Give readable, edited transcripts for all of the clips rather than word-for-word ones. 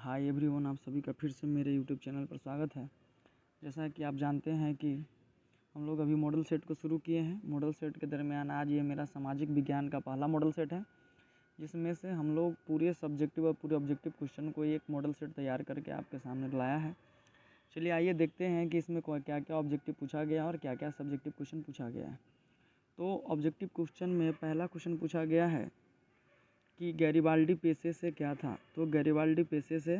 Hi everyone, आप सभी का फिर से मेरे यूट्यूब चैनल पर स्वागत है। जैसा कि आप जानते हैं कि हम लोग अभी मॉडल सेट को शुरू किए हैं। मॉडल सेट के दरमियान आज ये मेरा सामाजिक विज्ञान का पहला मॉडल सेट है, जिसमें से हम लोग पूरे सब्जेक्टिव और पूरे ऑब्जेक्टिव क्वेश्चन को एक मॉडल सेट तैयार करके आपके सामने लाया है। चलिए आइए देखते हैं कि इसमें क्या क्या ऑब्जेक्टिव पूछा गया और क्या क्या सब्जेक्टिव क्वेश्चन पूछा गया है। तो ऑब्जेक्टिव क्वेश्चन में पहला क्वेश्चन पूछा गया है कि गैरिबाल्डी पेशे से क्या था। तो गैरिबाल्डी पेशे से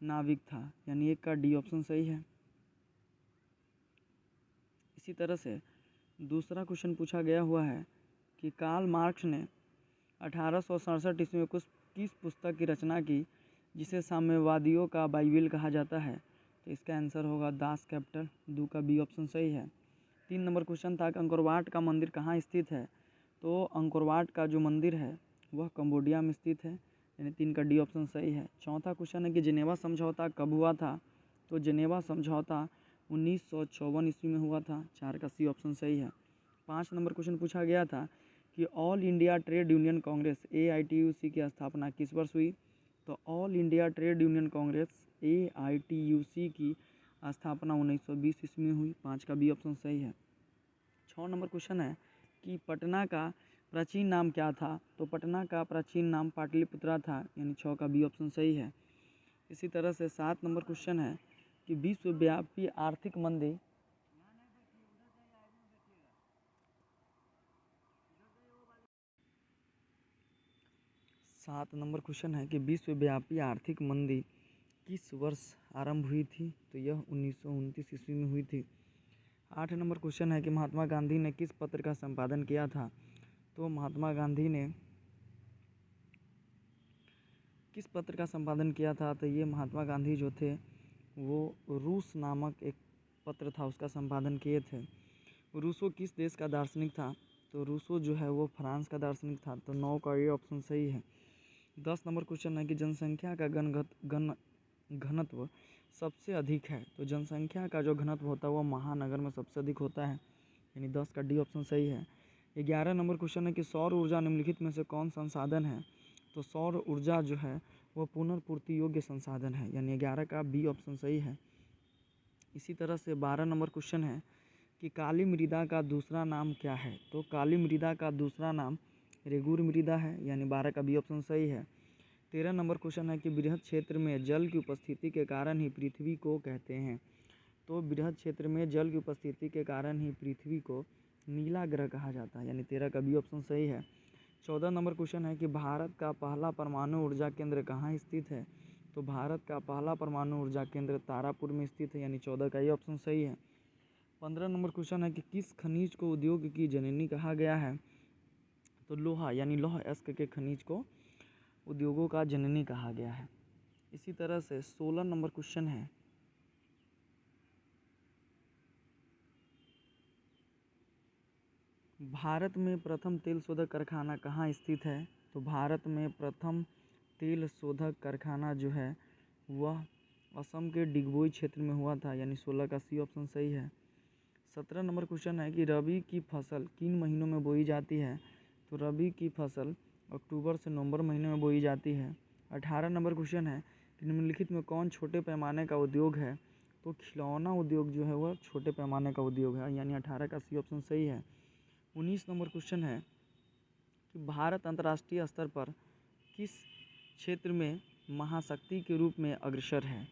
नाविक था, यानी एक का डी ऑप्शन सही है। इसी तरह से दूसरा क्वेश्चन पूछा गया हुआ है कि कार्ल मार्क्स ने 1867 ईस्वी में किस पुस्तक की रचना की जिसे साम्यवादियों का बाइबिल कहा जाता है। तो इसका आंसर होगा दास कैपिटल, दो का बी ऑप्शन सही है। 3 नंबर क्वेश्चन था कि अंकोर वाट का मंदिर कहाँ स्थित है। तो अंकोर वाट का जो मंदिर है वह कंबोडिया में स्थित है, यानी 3 का डी ऑप्शन सही है। चौथा क्वेश्चन है कि जिनेवा समझौता कब हुआ था। तो जिनेवा समझौता 1954 ईस्वी में हुआ था, 4 का सी ऑप्शन सही है। 5 नंबर क्वेश्चन पूछा गया था कि all India trade union Congress AITUC की स्थापना किस वर्ष हुई। तो all India trade union Congress AITUC की स्थापना 1920 ईस्वी में हुई, 5 का बी ऑप्शन सही है। 6 नंबर क्वेश्चन है कि पटना का प्राचीन नाम क्या था। तो पटना का प्राचीन नाम पाटलिपुत्रा था, यानी 6 का बी ऑप्शन सही है। इसी तरह से 7 नंबर क्वेश्चन है कि विश्वव्यापी आर्थिक मंदी विश्वव्यापी आर्थिक मंदी किस वर्ष आरंभ हुई थी। तो यह 1929 ईस्वी में हुई थी। 8 नंबर क्वेश्चन है कि महात्मा गांधी ने किस पत्र का संपादन किया था। तो महात्मा गांधी ने किस पत्र का संपादन किया था। तो ये महात्मा गांधी जो थे वो रूस नामक एक पत्र था, उसका संपादन किए थे। रूसो किस देश का दार्शनिक था। तो रूसो जो है वो फ्रांस का दार्शनिक था, तो 9 का ये ऑप्शन सही है। 10 नंबर क्वेश्चन है कि जनसंख्या का घनत्व सबसे अधिक है। तो जनसंख्या का जो घनत्व होता है वो महानगर में सबसे अधिक होता है, यानी 10 का डी ऑप्शन सही है। 11 नंबर क्वेश्चन है कि सौर ऊर्जा निम्नलिखित में से कौन संसाधन है। तो सौर ऊर्जा जो है वह पुनर्पूर्ति योग्य संसाधन है, यानी 11 का बी ऑप्शन सही है। इसी तरह से 12 नंबर क्वेश्चन है कि काली मृदा का दूसरा नाम क्या है। तो काली मृदा का दूसरा नाम रेगुर मृदा है, यानी 12 का बी ऑप्शन सही है। 13 नंबर क्वेश्चन है कि बृहद क्षेत्र में जल की उपस्थिति के कारण ही पृथ्वी को कहते हैं। तो बृहद क्षेत्र में जल की उपस्थिति के कारण ही पृथ्वी को नीला ग्रह कहा जाता है, यानी 13 का बी ऑप्शन सही है। 14 नंबर क्वेश्चन है कि भारत का पहला परमाणु ऊर्जा केंद्र कहाँ स्थित है। तो भारत का पहला परमाणु ऊर्जा केंद्र तारापुर में स्थित है, यानी 14 का ये ऑप्शन सही है। 15 नंबर क्वेश्चन है कि किस खनिज को उद्योग की जननी कहा गया है। तो लोहा, यानी लौह अयस्क के खनिज को उद्योगों का जननी कहा गया है। इसी तरह से 16 नंबर क्वेश्चन है भारत में प्रथम तेल शोधक कारखाना कहाँ स्थित है। तो भारत में प्रथम तेल शोधक कारखाना जो है वह असम के डिगबोई क्षेत्र में हुआ था, यानी 16 का सी ऑप्शन सही है। 17 नंबर क्वेश्चन है कि रबी की फसल किन महीनों में बोई जाती है। तो रबी की फसल अक्टूबर से नवंबर महीने में बोई जाती है। 18 नंबर क्वेश्चन है कि निम्नलिखित में कौन छोटे पैमाने का उद्योग है। तो खिलौना उद्योग जो है वह छोटे पैमाने का उद्योग है, यानी 18 का सी ऑप्शन सही है। 19 नंबर क्वेश्चन है कि भारत अंतर्राष्ट्रीय स्तर पर किस क्षेत्र में महाशक्ति के रूप में अग्रसर है।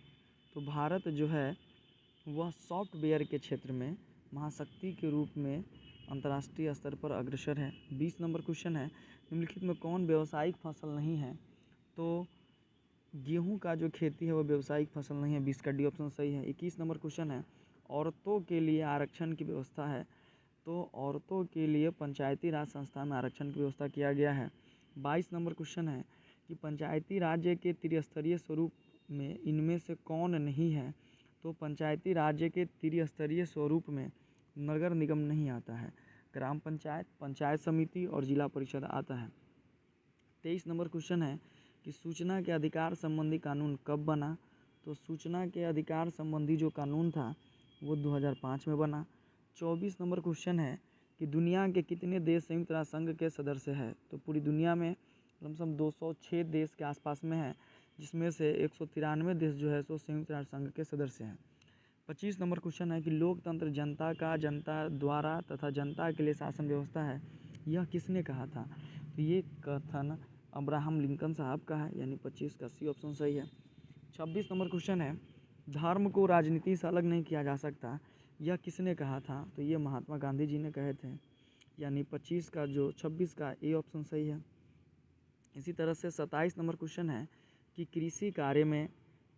तो भारत जो है वह सॉफ्टवेयर के क्षेत्र में महाशक्ति के रूप में अंतर्राष्ट्रीय स्तर पर अग्रसर है। 20 नंबर क्वेश्चन है निम्नलिखित में कौन व्यावसायिक फसल नहीं है। तो गेहूं का जो खेती है वो व्यावसायिक फसल नहीं है, 20 का डी ऑप्शन सही है। 21 नंबर क्वेश्चन है औरतों के लिए आरक्षण की व्यवस्था है। तो औरतों के लिए पंचायती राज संस्था में आरक्षण की व्यवस्था किया गया है। 22 नंबर क्वेश्चन है कि पंचायती राज्य के त्रिस्तरीय स्वरूप में इनमें से कौन नहीं है। तो पंचायती राज्य के त्रिस्तरीय स्वरूप में नगर निगम नहीं आता है, ग्राम पंचायत, पंचायत समिति और जिला परिषद आता है। 23 नंबर क्वेश्चन है कि सूचना के अधिकार संबंधी कानून कब बना। तो सूचना के अधिकार संबंधी जो कानून था वो 2005 में बना। 24 नंबर क्वेश्चन है कि दुनिया के कितने देश संयुक्त राष्ट्र संघ के सदस्य हैं। तो पूरी दुनिया में लमसम 206 देश के आसपास में है, जिसमें से 193 देश जो है सो संयुक्त राष्ट्र संघ के सदस्य हैं। 25 नंबर क्वेश्चन है कि लोकतंत्र जनता का, जनता द्वारा तथा जनता के लिए शासन व्यवस्था है, यह किसने कहा था? तो ये कथन अब्राहम लिंकन साहब का है, यानी 25 का सी ऑप्शन सही है। 26 नंबर क्वेश्चन है धर्म को राजनीति से अलग नहीं किया जा सकता, यह किसने कहा था? तो ये महात्मा गांधी जी ने कहे थे, यानी 25 का जो 26 का ए ऑप्शन सही है। इसी तरह से 27 नंबर क्वेश्चन है कि कृषि कार्य में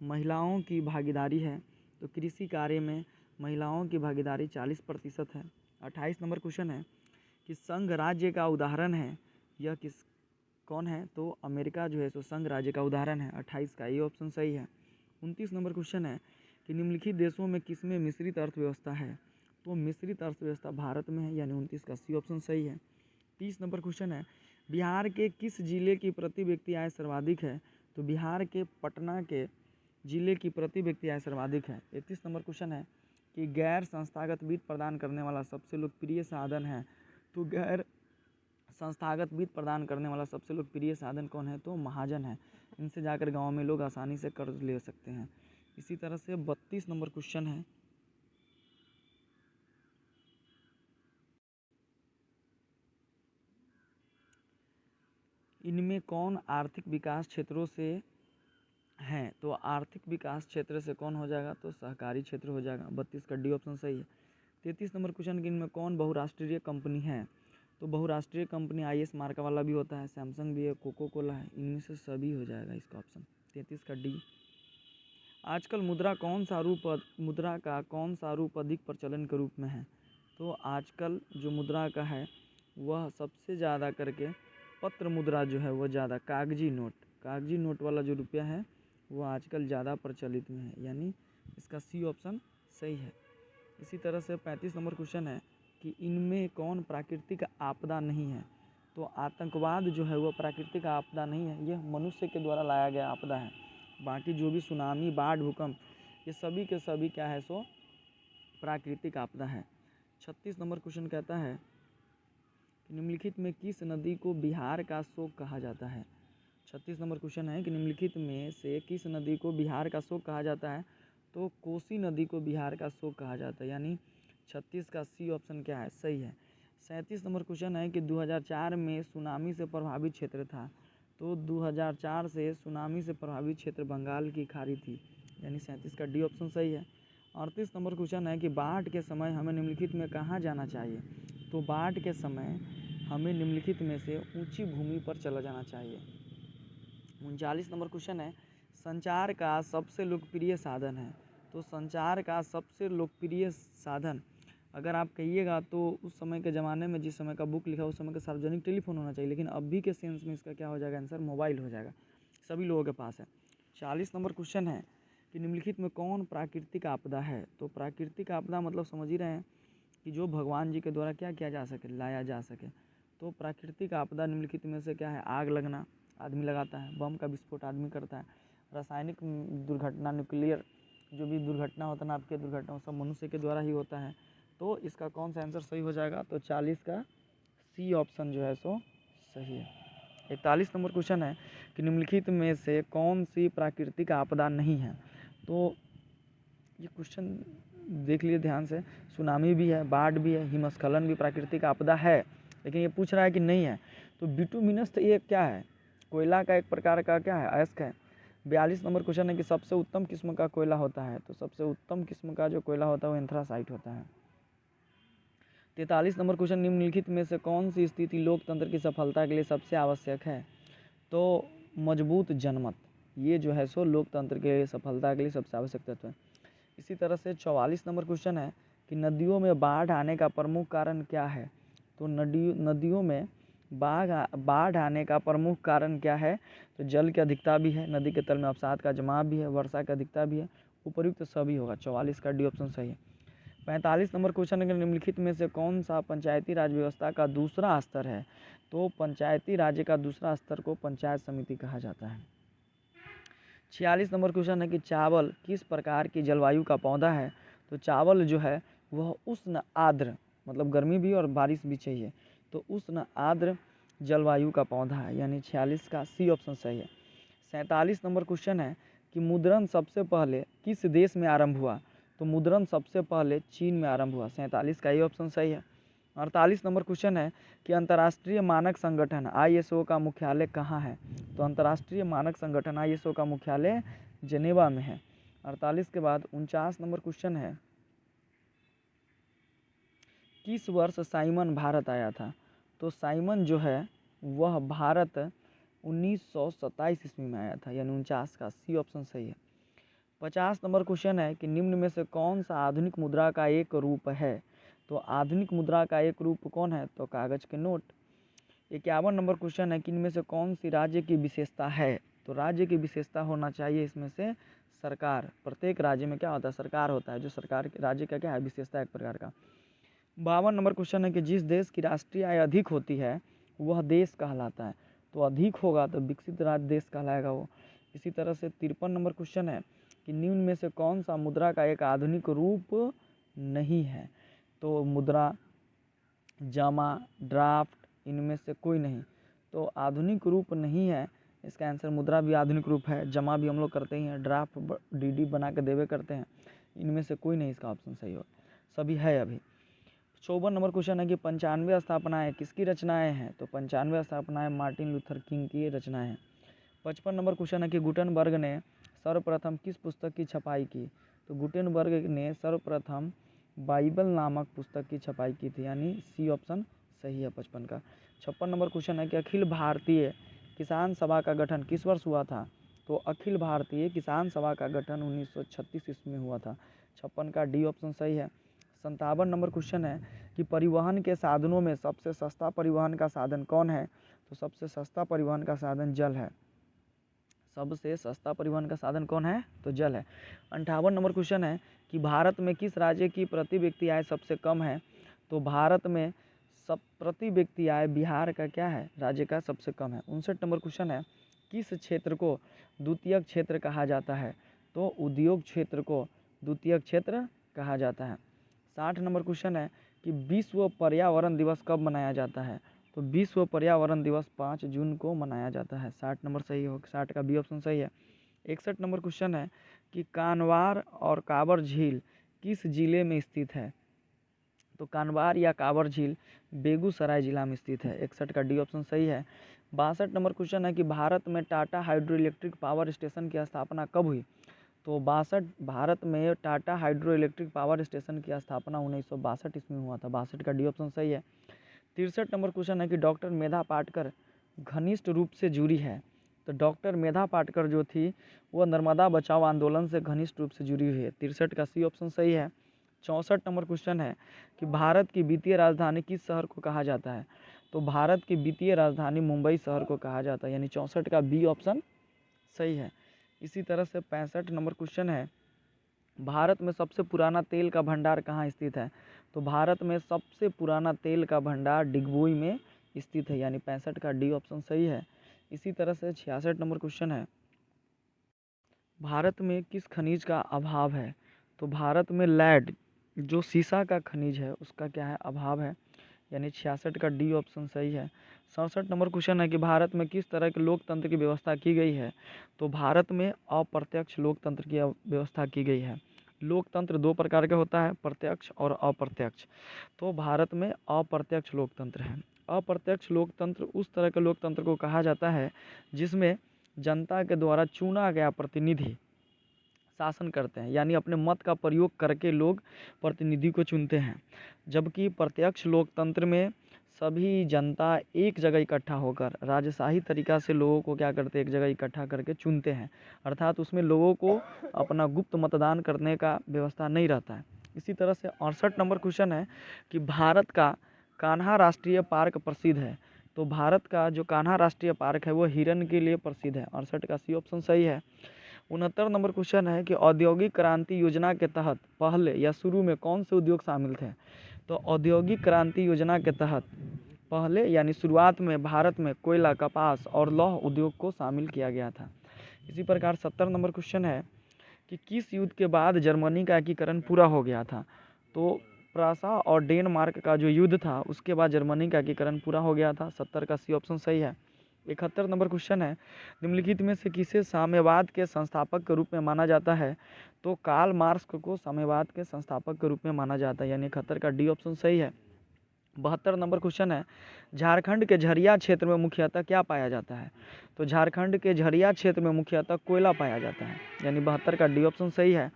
महिलाओं की भागीदारी है, तो कृषि कार्य में महिलाओं की भागीदारी 40% है। 28 नंबर क्वेश्चन है कि संघ राज्य का उदाहरण है, यह कौन है? तो अमेरिका जो है सो संघ राज्य का उदाहरण है। 28 का ये ऑप्शन सही है। 29 नंबर क्वेश्चन है कि निम्नलिखित देशों में किसमें मिश्रित अर्थव्यवस्था है? तो मिश्रित अर्थव्यवस्था भारत में है, यानी 29 का सी ऑप्शन सही है। 30 नंबर क्वेश्चन है बिहार के किस जिले की प्रति व्यक्ति आय सर्वाधिक है? तो बिहार के पटना के जिले की प्रति व्यक्ति आय सर्वाधिक है। 31 नंबर क्वेश्चन है कि गैर संस्थागत वित्त प्रदान करने वाला सबसे लोकप्रिय साधन है, तो गैर संस्थागत वित्त प्रदान करने वाला सबसे लोकप्रिय साधन कौन है? तो महाजन है। इनसे जाकर गांव में लोग आसानी से कर्ज ले सकते हैं। इसी तरह से 32 नंबर क्वेश्चन है इनमें कौन आर्थिक विकास क्षेत्रों से हैं? तो आर्थिक विकास क्षेत्र से कौन हो जाएगा? तो सहकारी क्षेत्र हो जाएगा। 32 का डी ऑप्शन सही है। 33 नंबर क्वेश्चन कि इनमें कौन बहुराष्ट्रीय कंपनी है? तो बहुराष्ट्रीय कंपनी IS मार्क वाला भी होता है, सैमसंग भी है, कोको कोला है, इनमें से सभी हो जाएगा इसका ऑप्शन। 33 का डी। आजकल मुद्रा का कौन सा रूप अधिक प्रचलन के रूप में है? तो आजकल जो मुद्रा का है वह सबसे ज़्यादा करके पत्र मुद्रा जो है वह ज़्यादा, कागजी नोट वाला जो रुपया है वो आजकल ज़्यादा प्रचलित में है, यानी इसका सी ऑप्शन सही है। इसी तरह से 35 नंबर क्वेश्चन है कि इनमें कौन प्राकृतिक आपदा नहीं है? तो आतंकवाद जो है वह प्राकृतिक आपदा नहीं है, यह मनुष्य के द्वारा लाया गया आपदा है। बाकी जो भी सुनामी, बाढ़, भूकंप, ये सभी के सभी क्या है सो प्राकृतिक आपदा है। 36 नंबर क्वेश्चन कहता है कि निम्नलिखित में किस नदी को बिहार का शोक कहा जाता है? 36 नंबर क्वेश्चन है कि निम्नलिखित में से किस नदी को बिहार का शोक कहा जाता है? तो कोसी नदी को बिहार का शोक कहा जाता है, यानी 36 का सी ऑप्शन क्या है? सही है। 37 नंबर क्वेश्चन है कि 2004 में सुनामी से प्रभावित क्षेत्र था, तो 2004 से सुनामी से प्रभावित क्षेत्र बंगाल की खाड़ी थी, यानी 37 का डी ऑप्शन सही है। 38 नंबर क्वेश्चन है कि बाढ़ के समय हमें निम्नलिखित में कहाँ जाना चाहिए? तो बाढ़ के समय हमें निम्नलिखित में से ऊंची भूमि पर चला जाना चाहिए। 39 नंबर क्वेश्चन है संचार का सबसे लोकप्रिय साधन है, तो संचार का सबसे लोकप्रिय साधन अगर आप कहिएगा तो उस समय के ज़माने में जिस समय का बुक लिखा उस समय का सार्वजनिक टेलीफोन होना चाहिए, लेकिन अभी के सेंस में इसका क्या हो जाएगा आंसर? मोबाइल हो जाएगा, सभी लोगों के पास है। 40 नंबर क्वेश्चन है कि निम्नलिखित में कौन प्राकृतिक आपदा है? तो प्राकृतिक आपदा मतलब समझ ही रहे हैं कि जो भगवान जी के द्वारा क्या किया जा सके, लाया जा सके। तो प्राकृतिक आपदा निम्नलिखित में से क्या है? आग लगना आदमी लगाता है, बम का विस्फोट आदमी करता है, रासायनिक दुर्घटना, न्यूक्लियर जो भी दुर्घटना होता है ना, आपके दुर्घटना सब मनुष्य के द्वारा ही होता है। तो इसका कौन सा आंसर सही हो जाएगा? तो 40 का सी ऑप्शन जो है सो सही है। 41 नंबर क्वेश्चन है कि निम्नलिखित में से कौन सी प्राकृतिक आपदा नहीं है? तो ये क्वेश्चन देख लिए ध्यान से, सुनामी भी है, बाढ़ भी है, हिमस्खलन भी प्राकृतिक आपदा है, लेकिन ये पूछ रहा है कि नहीं है। तो बिटुमिनस ये क्या है? कोयला का एक प्रकार का क्या है? अयस्क है। 42 नंबर क्वेश्चन है कि सबसे उत्तम किस्म का कोयला होता है, तो सबसे उत्तम किस्म का जो कोयला होता है वो एंथ्रासाइट होता है। 43 नंबर क्वेश्चन निम्नलिखित में से कौन सी स्थिति लोकतंत्र की सफलता के लिए सबसे आवश्यक है? तो मजबूत जनमत, ये जो है सो लोकतंत्र के सफलता के लिए सबसे आवश्यक तत्व है। इसी तरह से 44 नंबर क्वेश्चन है कि नदियों में बाढ़ आने का प्रमुख कारण क्या है? तो नदियों में बाढ़ आने का प्रमुख कारण क्या है? तो जल की अधिकता भी है, नदी के तल में अवसाद का जमाव भी है, वर्षा की अधिकता भी है, उपयुक्त सभी होगा। 44 का डी ऑप्शन सही है। 45 नंबर क्वेश्चन है निम्नलिखित में से कौन सा पंचायती राज व्यवस्था का दूसरा स्तर है? तो पंचायती राज्य का दूसरा स्तर को पंचायत समिति कहा जाता है। 46 नंबर क्वेश्चन है कि चावल किस प्रकार की जलवायु का पौधा है? तो चावल जो है वह उष्ण आर्द्र, मतलब गर्मी भी और बारिश भी चाहिए, तो उष्ण आर्द्र जलवायु का पौधा है, यानी 46 का सी ऑप्शन सही है। 47 नंबर क्वेश्चन है कि मुद्रण सबसे पहले किस देश में आरंभ हुआ? तो मुद्रण सबसे पहले चीन में आरंभ हुआ। 47 का ये ऑप्शन सही है। 48 नंबर क्वेश्चन है कि अंतर्राष्ट्रीय मानक संगठन ISO का मुख्यालय कहाँ है? तो अंतर्राष्ट्रीय मानक संगठन ISO का मुख्यालय जेनेवा में है। 48 के बाद 49 नंबर क्वेश्चन है, किस वर्ष साइमन भारत आया था? तो साइमन जो है वह भारत 1927 ईस्वी में आया था, यानी 49 का सी ऑप्शन सही है। 50 नंबर क्वेश्चन है कि निम्न में से कौन सा आधुनिक मुद्रा का एक रूप है? तो आधुनिक मुद्रा का एक रूप कौन है? तो कागज के नोट। 51 नंबर क्वेश्चन है कि इनमें से कौन सी राज्य की विशेषता है? तो राज्य की विशेषता होना चाहिए इसमें से सरकार। प्रत्येक राज्य में क्या होता है? सरकार होता है, जो सरकार के राज्य का क्या है? विशेषता एक प्रकार का। 52 नंबर क्वेश्चन है कि जिस देश की राष्ट्रीय आय अधिक होती है वह देश कहलाता है। तो अधिक होगा तो विकसित राज्य देश कहलाएगा वो। इसी तरह से 53 नंबर क्वेश्चन है कि निम्न में से कौन सा मुद्रा का एक आधुनिक रूप नहीं है? तो मुद्रा, जमा, ड्राफ्ट, इनमें से कोई नहीं। तो आधुनिक रूप नहीं है इसका आंसर। मुद्रा भी आधुनिक रूप है, जमा भी हम लोग करते ही हैं, ड्राफ्ट DD बना के देवे करते हैं, इनमें से कोई नहीं इसका ऑप्शन सही हो, सभी है अभी। 54 नंबर क्वेश्चन है कि 95 स्थापनाएँ किसकी रचनाएँ हैं? तो 95 स्थापनाएँ मार्टिन लूथर किंग की रचनाएँ हैं। 55 नंबर क्वेश्चन है कि गुटेनबर्ग ने सर्वप्रथम किस पुस्तक की छपाई की? तो गुटेनबर्ग ने सर्वप्रथम बाइबल नामक पुस्तक की छपाई की थी, यानी सी ऑप्शन सही है 55 का। 56 नंबर क्वेश्चन है कि अखिल भारतीय किसान सभा का गठन किस वर्ष हुआ था? तो अखिल भारतीय किसान सभा का गठन 1936 ईस्वी में हुआ था। 56 का डी ऑप्शन सही है। 57 नंबर क्वेश्चन है कि परिवहन के साधनों में सबसे सस्ता परिवहन का साधन कौन है? तो सबसे सस्ता परिवहन का साधन जल है। सबसे सस्ता परिवहन का साधन कौन है? तो जल है। 58 नंबर क्वेश्चन है कि भारत में किस राज्य की प्रति व्यक्ति आय सबसे कम है? तो भारत में प्रति व्यक्ति आय बिहार का क्या है? राज्य का सबसे कम है। 59 नंबर क्वेश्चन है किस क्षेत्र को द्वितीयक क्षेत्र कहा जाता है? तो उद्योग क्षेत्र को द्वितीयक क्षेत्र कहा जाता है। 60 नंबर क्वेश्चन है कि विश्व पर्यावरण दिवस कब मनाया जाता है? तो विश्व पर्यावरण दिवस 5 जून को मनाया जाता है। 60 नंबर सही हो, 60 का बी ऑप्शन सही है। 61 नंबर क्वेश्चन है कि कानवार और काबर झील किस जिले में स्थित है? तो कानवार या काबर झील बेगूसराय जिला में स्थित है। 61 का डी ऑप्शन सही है। 62 नंबर क्वेश्चन है कि भारत में Tata hydro electric power station की स्थापना कब हुई? तो भारत में Tata hydro electric power station की स्थापना 1962 ईस्वी में हुआ था। 62 का डी ऑप्शन सही है। 63 नंबर क्वेश्चन है कि डॉक्टर मेधा पाटकर घनिष्ठ रूप से जुड़ी है। तो डॉक्टर मेधा पाटकर जो थी वह नर्मदा बचाओ आंदोलन से घनिष्ठ रूप से जुड़ी हुई है। 63 का सी ऑप्शन सही है। 64 नंबर क्वेश्चन है कि भारत की वित्तीय राजधानी किस शहर को कहा जाता है? तो भारत की वित्तीय राजधानी मुंबई शहर को कहा जाता है, यानी 64 का बी ऑप्शन सही है। इसी तरह से 65 नंबर क्वेश्चन है भारत में सबसे पुराना तेल का भंडार कहाँ स्थित है? तो भारत में सबसे पुराना तेल का भंडार डिगबोई में स्थित है, यानी 65 का डी ऑप्शन सही है। इसी तरह से 66 नंबर क्वेश्चन है भारत में किस खनिज का अभाव है? तो भारत में लेड जो सीसा का खनिज है उसका क्या है? अभाव है, यानी 66 का डी ऑप्शन सही है। 67 नंबर क्वेश्चन है कि भारत में किस तरह के लोकतंत्र की व्यवस्था की गई है? तो भारत में अप्रत्यक्ष लोकतंत्र की व्यवस्था की गई है। लोकतंत्र दो प्रकार का होता है, प्रत्यक्ष और अप्रत्यक्ष। तो भारत में अप्रत्यक्ष लोकतंत्र है। अप्रत्यक्ष लोकतंत्र उस तरह के लोकतंत्र को कहा जाता है जिसमें जनता के द्वारा चुना गया प्रतिनिधि शासन करते हैं, यानी अपने मत का प्रयोग करके लोग प्रतिनिधि को चुनते हैं। जबकि प्रत्यक्ष लोकतंत्र में सभी जनता एक जगह इकट्ठा होकर राजशाही तरीका से लोगों को क्या करते हैं? एक जगह इकट्ठा करके चुनते हैं, अर्थात उसमें लोगों को अपना गुप्त मतदान करने का व्यवस्था नहीं रहता है। इसी तरह से 68 नंबर क्वेश्चन है कि भारत का कान्हा राष्ट्रीय पार्क प्रसिद्ध है। तो भारत का जो कान्हा राष्ट्रीय पार्क है वो हिरन के लिए प्रसिद्ध है। 68 का सी ऑप्शन सही है। 69 नंबर क्वेश्चन है कि औद्योगिक क्रांति योजना के तहत पहले या शुरू में कौन से उद्योग शामिल थे? तो औद्योगिक क्रांति योजना के तहत पहले यानी शुरुआत में भारत में कोयला, कपास और लौह उद्योग को शामिल किया गया था। इसी प्रकार 70 नंबर क्वेश्चन है कि किस युद्ध के बाद जर्मनी का एकीकरण पूरा हो गया था? तो प्रासा और डेनमार्क का जो युद्ध था उसके बाद जर्मनी का एकीकरण पूरा हो गया था। 70 का सी ऑप्शन सही है। 71 नंबर क्वेश्चन है, निम्नलिखित में से किसे साम्यवाद के संस्थापक के रूप में माना जाता है? तो कार्ल मार्क्स को साम्यवाद के संस्थापक के रूप में माना जाता है, यानी 71 का डी ऑप्शन सही है। 72 नंबर क्वेश्चन है, झारखंड के झरिया क्षेत्र में मुख्यतः क्या पाया जाता है? तो झारखंड के झरिया क्षेत्र में मुख्यतः कोयला पाया जाता है, यानी 72 का डी ऑप्शन सही है।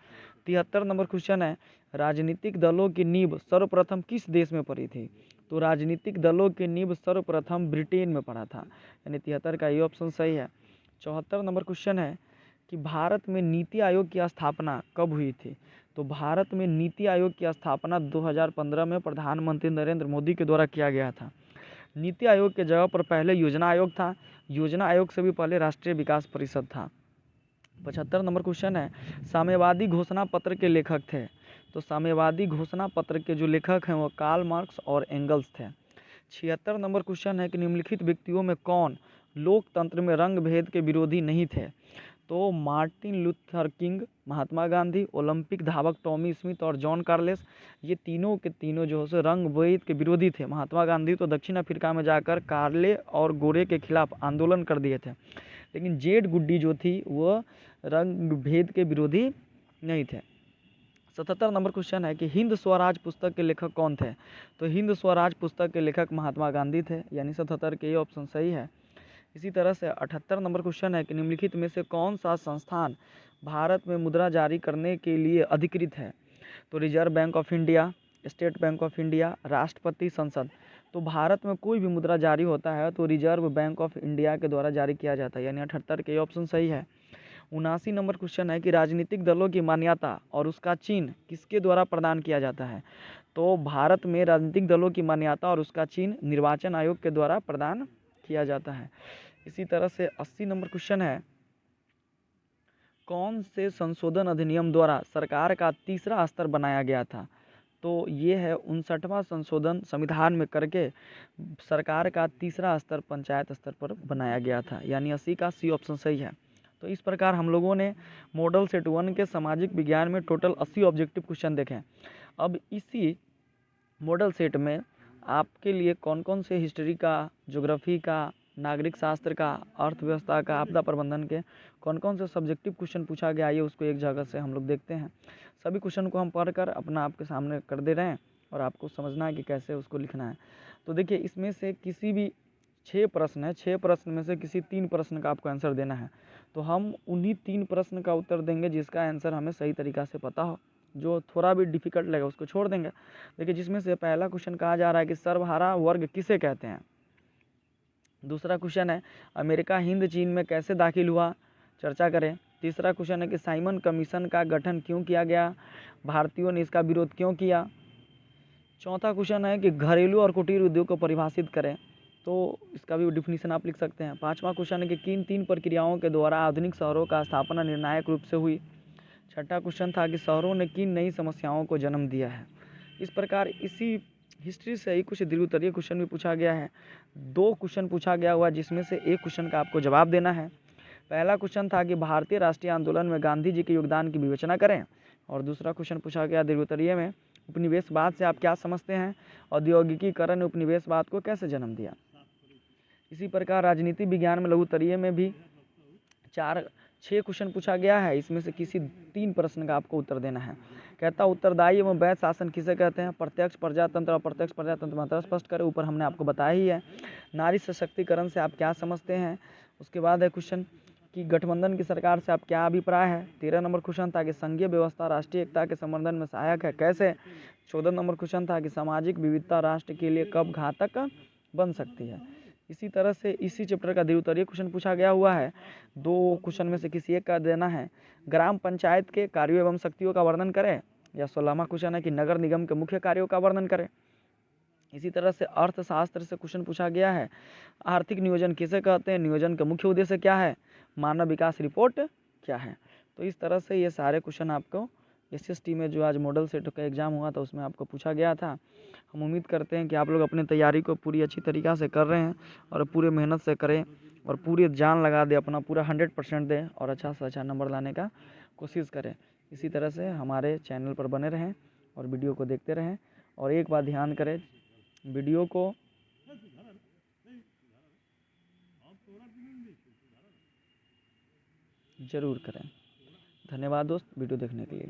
73 नंबर क्वेश्चन है, राजनीतिक दलों की नींव सर्वप्रथम किस देश में पड़ी थी? तो राजनीतिक दलों की नींव सर्वप्रथम ब्रिटेन में पड़ा था, यानी 73 का ये ऑप्शन सही है। 74 नंबर क्वेश्चन है कि भारत में नीति आयोग की स्थापना कब हुई थी? तो भारत में नीति आयोग की स्थापना 2015 में प्रधानमंत्री नरेंद्र मोदी के द्वारा किया गया था। नीति आयोग के जगह पर पहले योजना आयोग था, योजना आयोग से भी पहले राष्ट्रीय विकास परिषद था। 75 नंबर क्वेश्चन है, साम्यवादी घोषणा पत्र के लेखक थे? तो साम्यवादी घोषणा पत्र के जो लेखक हैं वो कार्ल मार्क्स और एंगल्स थे। 76 नंबर क्वेश्चन है कि निम्नलिखित व्यक्तियों में कौन लोकतंत्र में रंग भेद के विरोधी नहीं थे? तो Martin Luther king, Mahatma Gandhi, Olympic धावक टॉमी स्मिथ और जॉन कार्लेस, ये तीनों के तीनों जो है रंग भेद के विरोधी थे। महात्मा गांधी तो दक्षिण अफ्रीका में जाकर काले और गोरे के खिलाफ आंदोलन कर दिए थे, लेकिन जेड गुड्डी जो थी वह रंग भेद के विरोधी नहीं थे। 77 नंबर क्वेश्चन है कि हिंद स्वराज पुस्तक के लेखक कौन थे? तो हिंद स्वराज पुस्तक के लेखक महात्मा गांधी थे, यानी 77 के ये ऑप्शन सही है। इसी तरह से 78 नंबर क्वेश्चन है कि निम्नलिखित में से कौन सा संस्थान भारत में मुद्रा जारी करने के लिए अधिकृत है? तो reserve bank of India, state bank of India, राष्ट्रपति, संसद। तो भारत में कोई भी मुद्रा जारी होता है तो रिजर्व बैंक ऑफ इंडिया के द्वारा जारी किया जाता है, यानी 78 के ऑप्शन सही है। 79 नंबर क्वेश्चन है कि राजनीतिक दलों की मान्यता और उसका चिन्ह किसके द्वारा प्रदान किया जाता है? तो भारत में राजनीतिक दलों की मान्यता और उसका चिन्ह निर्वाचन आयोग के द्वारा प्रदान किया जाता है। इसी तरह से 80 नंबर क्वेश्चन है, कौन से संशोधन अधिनियम द्वारा सरकार का तीसरा स्तर बनाया गया था? तो ये है 59वां संशोधन संविधान में करके सरकार का तीसरा स्तर पंचायत स्तर पर बनाया गया था, यानी 80 का सी ऑप्शन सही है। तो इस प्रकार हम लोगों ने मॉडल सेट 1 के सामाजिक विज्ञान में टोटल 80 ऑब्जेक्टिव क्वेश्चन देखे। अब इसी मॉडल सेट में आपके लिए कौन कौन से हिस्ट्री का, ज्योग्राफी का, नागरिक शास्त्र का, अर्थव्यवस्था का, आपदा प्रबंधन के कौन कौन से सब्जेक्टिव क्वेश्चन पूछा गया है उसको एक जगह से हम लोग देखते हैं। सभी क्वेश्चन को हम पढ़कर अपना आपके सामने कर दे रहे हैं और आपको समझना है कि कैसे उसको लिखना है। तो देखिए इसमें से किसी भी 6 प्रश्न है, 6 प्रश्न में से किसी 3 प्रश्न का आपको आंसर देना है। तो हम उन्हीं 3 प्रश्न का उत्तर देंगे जिसका आंसर हमें सही तरीक़ा से पता हो। जो थोड़ा भी डिफिकल्ट लगेगा उसको छोड़ देंगे। देखिए जिसमें से पहला क्वेश्चन कहा जा रहा है कि सर्वहारा वर्ग किसे कहते हैं? दूसरा क्वेश्चन है अमेरिका हिंद चीन में कैसे दाखिल हुआ? चर्चा करें। तीसरा क्वेश्चन है कि साइमन कमीशन का गठन क्यों किया गया? भारतीयों ने इसका विरोध क्यों किया? चौथा क्वेश्चन है कि घरेलू और कुटीर उद्योग को परिभाषित करें, तो इसका भी डिफिनीशन आप लिख सकते हैं। पाँचवा क्वेश्चन है कि किन 3 प्रक्रियाओं के द्वारा आधुनिक शहरों का स्थापना निर्णायक रूप से हुई? छठा क्वेश्चन था कि शहरों ने किन नई समस्याओं को जन्म दिया है? इस प्रकार इसी हिस्ट्री से ही कुछ द्विउत्तरीय क्वेश्चन भी पूछा गया है। 2 क्वेश्चन पूछा गया हुआ जिसमें से एक क्वेश्चन का आपको जवाब देना है। पहला क्वेश्चन था कि भारतीय राष्ट्रीय आंदोलन में गांधी जी के योगदान की विवेचना करें, और दूसरा क्वेश्चन पूछा गया द्विउत्तरीय में उपनिवेशवाद से आप क्या समझते हैं? औद्योगिकीकरण ने उपनिवेशवाद को कैसे जन्म दिया? इसी प्रकार राजनीति विज्ञान में लघुत्तरीय में भी 6 क्वेश्चन पूछा गया है, इसमें से किसी 3 प्रश्न का आपको उत्तर देना है। कहता उत्तरदायी एवं वैध शासन किसे कहते हैं? प्रत्यक्ष प्रजातंत्र, अप्रत्यक्ष प्रजातंत्र मात्रा स्पष्ट करें, ऊपर हमने आपको बताया ही है। नारी सशक्तिकरण से आप क्या समझते हैं? उसके बाद है क्वेश्चन कि गठबंधन की सरकार से आप क्या अभिप्राय है? 13 नंबर क्वेश्चन था कि संघीय व्यवस्था राष्ट्रीय एकता के संवर्धन में सहायक है, कैसे? 14 नंबर क्वेश्चन था कि सामाजिक विविधता राष्ट्र के लिए कब घातक बन सकती है? इसी तरह से इसी चैप्टर का द्विउत्तरीय क्वेश्चन पूछा गया हुआ है। 2 क्वेश्चन में से किसी एक का देना है। ग्राम पंचायत के कार्यों एवं शक्तियों का वर्णन करें, या 16वां क्वेश्चन है कि नगर निगम के मुख्य कार्यों का वर्णन करें। इसी तरह से अर्थशास्त्र से क्वेश्चन पूछा गया है, आर्थिक नियोजन किसे कहते हैं? नियोजन का मुख्य उद्देश्य क्या है? मानव विकास रिपोर्ट क्या है? तो इस तरह से ये सारे क्वेश्चन आपको SST में जो आज मॉडल सेट का एग्ज़ाम हुआ था उसमें आपको पूछा गया था। हम उम्मीद करते हैं कि आप लोग अपनी तैयारी को पूरी अच्छी तरीक़ा से कर रहे हैं और पूरे मेहनत से करें और पूरी जान लगा दें, अपना पूरा 100% दें और अच्छा से अच्छा नंबर लाने का कोशिश करें। इसी तरह से हमारे चैनल पर बने रहें और वीडियो को देखते रहें। और एक बात ध्यान करें, वीडियो को ज़रूर करें। धन्यवाद दोस्त वीडियो देखने के लिए।